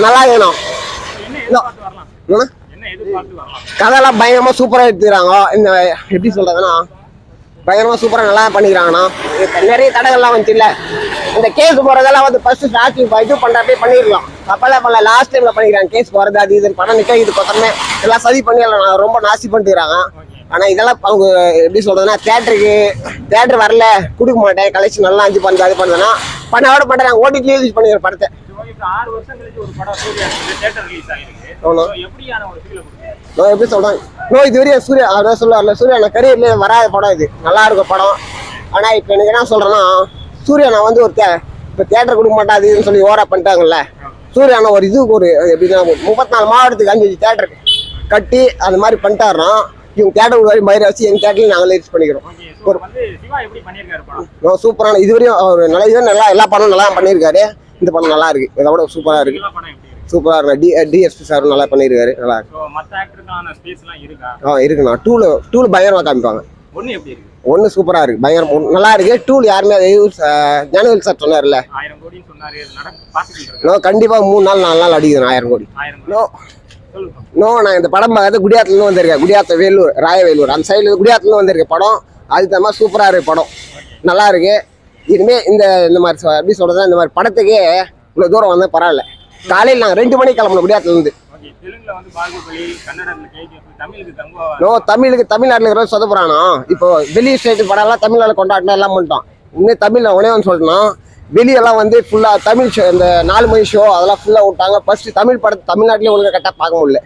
நல்லா வேணும். கதையெல்லாம் பயங்கரமா சூப்பரா எடுத்துக்கிறாங்க. இந்த எப்படி சொல்றதுன்னா பயங்கரமா சூப்பரா நல்லா பண்ணிக்கிறாங்கண்ணா. நிறைய தடங்கள்லாம் வந்துச்சு இல்ல, இந்த கேஸ் போறதெல்லாம் வந்து ஃபர்ஸ்ட் ஸ்டார்டிங் இது பண்றப்பே பண்ணிடலாம். அப்பெல்லாம் பண்ணல, லாஸ்ட் டைம்ல பண்ணிக்கிறாங்க. கேஸ் போறது அது இது பணம் நிக்க இது கொத்தமே எல்லாம் சதி பண்ணி ரொம்ப நாசி பண்ணிக்கிறாங்க. ஆனா இதெல்லாம் அவங்க எப்படி சொல்றதுன்னா தேட்டர் வரல கொடுக்க மாட்டேன், கலெக்ஷன் நல்லா அஞ்சு பண்ணுறது அது பண்ணுறதுன்னா பண்ணோட பண்றாங்க. ஓடிடிலேயே யூஸ் பண்ணிக்கிற படத்தை. எப்படி சொல்றேன் இது வரையும் சூர்யா அதான் சொல்லுவார்ல, சூர்யா நான் கரியர்ல வராத படம் இது, நல்லா இருக்கும் படம். ஆனா இப்ப எனக்கு என்ன சொல்றேன்னா சூர்யா நான் வந்து ஒரு இப்ப தேட்டர் கொடுக்க மாட்டேன் அது இதுன்னு சொல்லி ஓரா பண்ணிட்டாங்கல்ல. சூர்யா ஒரு இதுக்கு ஒரு எப்படின்னா 34 மாவட்டத்துக்கு 5 தேட்டர் கட்டி அந்த மாதிரி பண்ணிட்டாருன்னா இவங்க தேட்டர் வரை மயிரை வச்சு எங்க தேட்டர்ல நாங்களே யூஸ் பண்ணிக்கிறோம். சூப்பரான இதுவரையும் அவர் நல்லா எல்லா படமும் நல்லா பண்ணியிருக்காரு. இந்த படம் நல்லா இருக்கு, இதை விட சூப்பரா இருக்கு. சூப்பரா இருக்கு. டிஎஸ்பி சார் நல்லா பண்ணிருக்காரு. நல்லா இருக்கு. இருக்குண்ணா. டூல் பயங்கரமா காமிப்பாங்க. ஒன்னு சூப்பரா இருக்கு, பயங்கரம் நல்லா இருக்கு. டூல் யாருமே ஜனவரி சார் சொன்னார்ல, கண்டிப்பா 3 நாள் 4 நாள் அடிக்குது 1000 கோடி. நான் இந்த படம் பார்த்து குடியாத்துல இருந்து வந்திருக்கேன். குடியாத்த வேலூர் ராயவேலூர் அந்த சைடுல குடியாத்துல வந்திருக்க படம். அதுக்கு தகுந்த மாதிரி சூப்பரா இருக்கு படம், நல்லா இருக்கு. இனிமே இந்த மாதிரி எப்படி சொல்றது, இந்த மாதிரி படத்துக்கே இவ்வளவு தூரம் வந்து பரவாயில்ல. காலையில் நாங்கள் 2 மணிக்கு கிளம்பணும் குடியாத்துல இருந்து. தமிழுக்கு தமிழ்நாட்டில் இருக்கிற சொதப்புறானா. இப்போ வெளி ஸ்டேட் படம்லாம் தமிழ்நாட்டில் கொண்டாடினா எல்லாம் பண்ணிட்டோம். இன்னும் தமிழ்ல உடனே வந்து சொல்லணும், வெளியெல்லாம் வந்து ஃபுல்லா தமிழ் ஷோ, இந்த 4 மணி ஷோ அதெல்லாம் ஃபுல்லா விட்டாங்க. ஃபர்ஸ்ட் தமிழ் படத்தை தமிழ்நாட்டிலே ஒழுங்கா கரெக்டாக பார்க்க முடியல.